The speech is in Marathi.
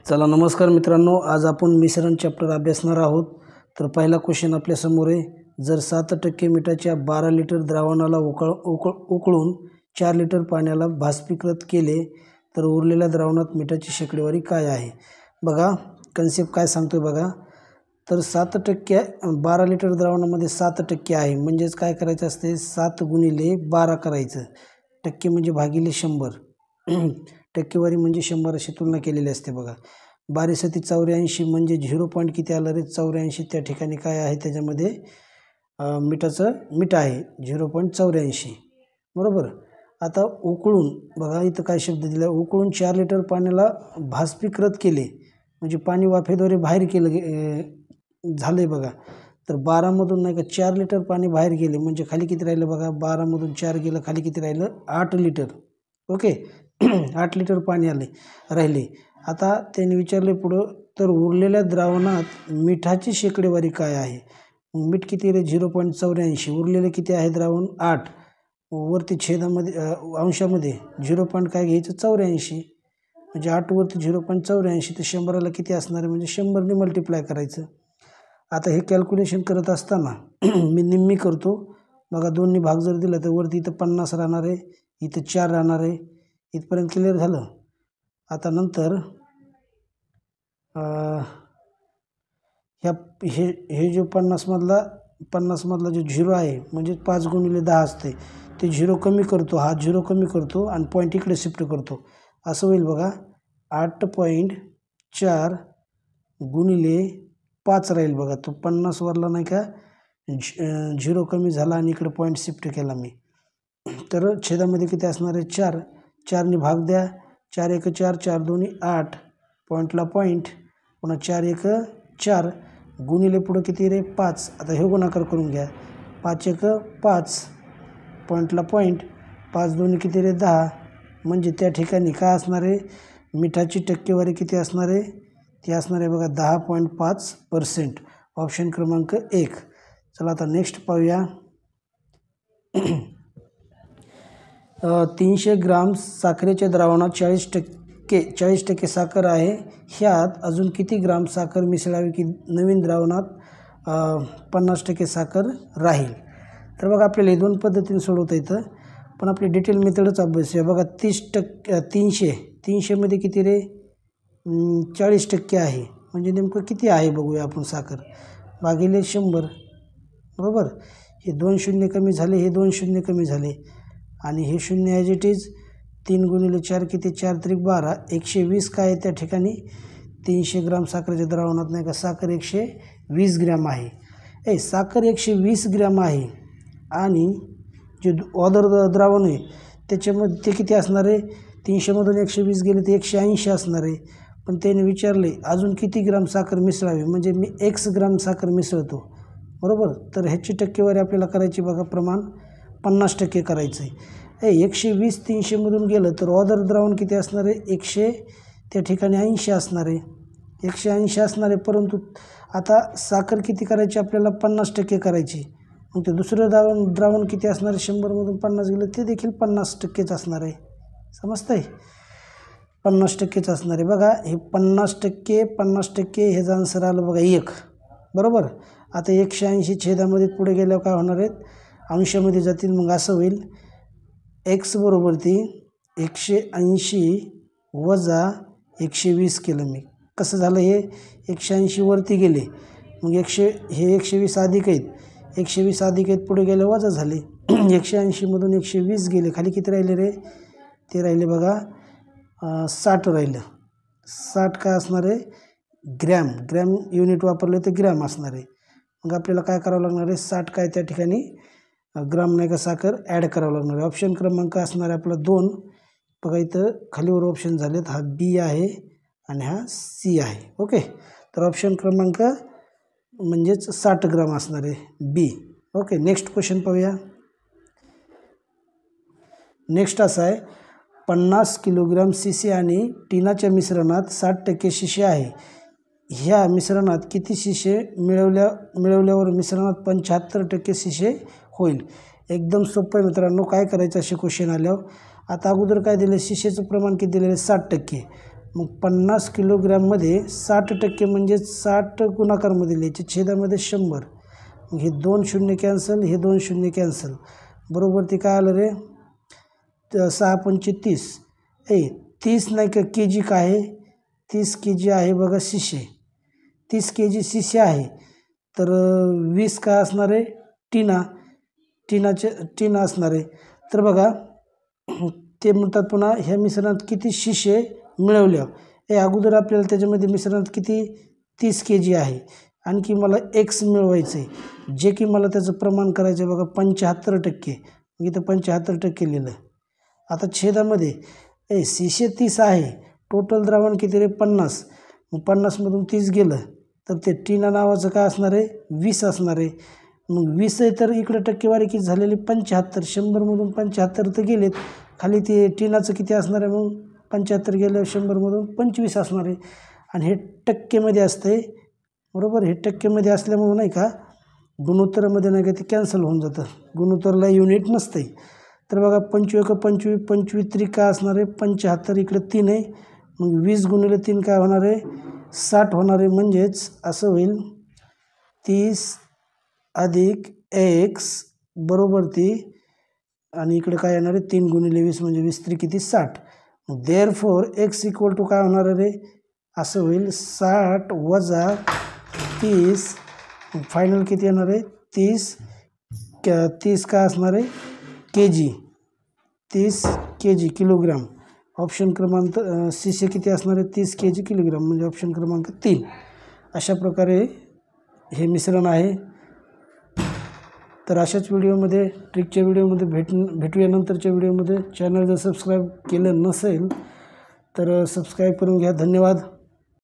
चला नमस्कार मित्रांनो, आज आपण मिश्रण चॅप्टर अभ्यासणार आहोत। तर पहिला क्वेश्चन आपल्या समोर आहे। जर 7% मिठाच्या 12 लिटर द्रावणाला उकळून 4 लिटर पाण्याला बाष्पीकृत केले तर उरलेल्या द्रावणात मिठाची शेकडेवारी काय आहे। बघा कन्सेप्ट काय सांगतोय बघा। तर 7% 12 लिटर द्रावणामध्ये 7% आहे, म्हणजेच काय करायचं असते 7 गुणिले 12 करायचं। टक्के म्हणजे भागिले 100 टक्केवारी म्हणजे 100 अशी तुलना केलेली असते बघा। 12×7=84 म्हणजे 0 पॉईंट किती आलं रे 84। त्या ठिकाणी काय आहे त्याच्यामध्ये मीठ आहे 0.84 बरोबर। आता उकळून बघा इथं काय शब्द दिला, उकळून 4 लिटर पाण्याला बाष्पीकृत केले म्हणजे पाणी वाफेद्वारे बाहेर केलं झालंय बघा। तर 12 मधून नाही का 4 लिटर पाणी बाहेर गेले म्हणजे खाली किती राहिलं बघा। 12 मधून 4 गेलं खाली किती राहिलं 8 लिटर। ओके 8 लिटर पाणी राहिले। आता त्यांनी विचारले पुढं, तर उरलेल्या द्रावणात मिठाची शेकडेवारी काय आहे। मीठ किती रे 0.84, उरलेले किती आहे द्रावण 8, वरती छेदामध्ये अंशामध्ये 0 पॉईंट काय घ्यायचं 84 म्हणजे 8 वरती 0.84 तर 100ला किती असणार आहे म्हणजे 100ने मल्टिप्लाय करायचं। आता हे कॅल्क्युलेशन करत असताना मी निम्मी करतो बघा। 2ने भाग जर दिला तर वरती इथं 50 राहणार आहे, इथं 4 राहणार आहे। इथपर्यंत क्लिअर झालं। आता नंतर हे जो 50 मधला जो 0 आहे म्हणजे 5 गुणिले 10 असते ते 0 कमी करतो, हा 0 कमी करतो आणि पॉईंट इकडे शिफ्ट करतो। असं होईल बघा 8.4 गुणिले 5 राहील बघा। तो 50 वरला नाही का 0 कमी झाला आणि इकडे पॉईंट शिफ्ट केला मी, तर छेदामध्ये किती असणार आहे 4। 4ने भाग द्या, 4 × 4 4 2 8 पॉईंटला पॉईंट, पुन्हा 4 × 1 4 गुणिले पुढं किती रे 5। आता हे गुणाकार करून घ्या, 5 × 1 5 पॉईंटला पॉईंट, 5 2 किती रे 10 म्हणजे त्या ठिकाणी काय असणार आहे मिठाची टक्केवारी किती असणार आहे ती असणार आहे बघा 10.5%। ऑप्शन क्रमांक 1। चला आता नेक्स्ट पाहूया। 300 ग्राम साखरेच्या द्रावणात 40% साखर आहे, ह्यात अजून किती ग्राम साखर मिसळावी की नवीन द्रावणात 50% साखर राहील। तर बघा आपल्याला हे दोन पद्धतीने सोडवता येतं, पण आपली डिटेल मेथडच अभ्यासूया बघा। 300 मध्ये किती रे 40% आहे म्हणजे नेमकं किती आहे बघूया आपण साखर भागिले 100 बरोबर। हे 2 शून्य कमी झाले, हे 2 शून्य कमी झाले आणि हे शून्य ॲज इट इज। 3 गुणिले 4 किती 4 त्रिक 12, 120 काय आहे त्या ठिकाणी 300 ग्राम साखरेच्या द्रावणात नाही का साखर 120 ग्रॅम आहे। साखर 120 ग्रॅम आहे आणि जे अदर द्रावण आहे त्याच्यामध्ये ते किती असणार आहे 300 मधून 120 गेले तर 180 असणार आहे। पण त्याने विचारले अजून किती ग्राम साखर मिसळावी, म्हणजे मी x ग्राम साखर मिसळतो बरोबर। तर ह्याची टक्केवारी आपल्याला करायची बघा, प्रमाण 50% करायचं आहे। 120 300 मधून गेलं तर अदर द्रावण किती असणार आहे 100 त्या ठिकाणी 80 असणार आहे, 180 असणार आहे। परंतु आता साखर किती करायची आपल्याला 50% करायची, मग ते दुसरं द्रावण किती असणार आहे 100 मधून 50 गेलं ते देखील 50%च असणार आहे। समजतंय 50%च असणार आहे बघा। हे 50% ह्याचं आन्सर आलं बघा 1 बरोबर। आता 180 छेदामध्ये पुढे गेल्यावर काय होणार आहेत अंशामध्ये जातील, मग असं होईल x बरोबर ती 180 वजा 120 केलं मी। कसं झालं हे 180 वरती गेले मग हे 120 अधिक आहेत, 120 अधिक आहेत पुढे गेले वजा झाले 180 मधून 120 गेले खाली किती राहिले रे ते राहिले बघा 60 राहिलं। 60 काय असणार आहे ग्रॅम युनिट वापरले तर ग्रॅम असणार आहे। मग आपल्याला काय करावं लागणार आहे 60 काय त्या ठिकाणी ग्राम नाही का साखर ॲड करावं लागणार आहे। ऑप्शन क्रमांक असणार आहे आपला 2 बघा। इथं खालीवर ऑप्शन झालेत, हा बी आहे आणि हा सी आहे। ओके तर ऑप्शन क्रमांक म्हणजेच 60 ग्राम असणार आहे बी। ओके नेक्स्ट क्वेश्चन पाहूया। नेक्स्ट असा आहे 50 किलोग्राम शिसे आणि टिनाच्या मिश्रणात 60% शिसे आहे, ह्या मिश्रणात किती शिसे मिळवल्यावर मिश्रणात 75% शिसे होईल। एकदम सोपं आहे मित्रांनो, काय करायचं असे क्वेश्चन आल्यावर। आता अगोदर काय दिलं शिशेचं प्रमाण किती दिलेलं 60%, मग 50 किलोग्रॅममध्ये 60% म्हणजे 60 गुणाकारमध्ये लिहायचे, छेदामध्ये 100. मग हे 2 शून्य कॅन्सल, हे 2 शून्य कॅन्सल. बरोबर ते काय आलं रे? 6 पंचे 30. 30 नाही का के जी काय आहे? 30 के जी आहे बघा शिशे. 30 के जी शिशे आहे. तर 20 काय असणार आहे? टीना असणार आहे. तर बघा ते म्हणतात पुन्हा ह्या मिश्रणात किती शिशे मिळवल्या. अगोदर आपल्याला त्याच्यामध्ये मिश्रणात किती 30 के जी आहे. आणखी मला एक्स मिळवायचं आहे, जे की मला त्याचं प्रमाण करायचं आहे बघा 75%. इथं 75% लिहिलं. आता छेदामध्ये शिशे 30 आहे, टोटल द्रावण किती रे? 50. मग 50मधून 30 गेलं तर ते टीना नावाचं काय असणार आहे? 20 असणार आहे. मग 20 आहे तर इकडे टक्केवारी किती झालेली? 75. 100मधून 75 तर गेलेत. खाली ते टीनाचं किती असणार आहे? मग 75 गेल्यावर 100मधून 25 असणार आहे. आणि हे टक्केमध्ये असते. बरोबर, हे टक्केमध्ये असल्यामुळं नाही का गुणोत्तरामध्ये नाही का ते कॅन्सल होऊन जातं. गुणोत्तरला युनिट नसते. तर बघा 25 25 25 त्रिका असणार आहे 75. इकडे 3 आहे. मग 20 गुणिले 3 काय होणार आहे? 60 होणार आहे. म्हणजेच असं होईल 30 अधिक एक्स बरोबर ती, आणि इकडे काय येणार आहे? 3 गुणिले 20 म्हणजे 20 त्रिक किती? 60. देअरफॉर एक्स इक्वल टू काय होणार आहे रे? असं होईल 60 वजा 30. फायनल किती येणार आहे? 30 काय असणार आहे? के जी. 30 के जी किलोग्राम. ऑप्शन क्रमांक शिशे किती असणार आहे? 30 के जी किलोग्राम म्हणजे ऑप्शन क्रमांक 3. अशा प्रकारे हे मिश्रण आहे. तर अशाच व्हिडिओमध्ये, ट्रिकच्या व्हिडिओमध्ये भेटूया नंतरच्या व्हिडिओमध्ये. चॅनल जर सबस्क्राईब केलं नसेल तर सबस्क्राईब करून घ्या. धन्यवाद.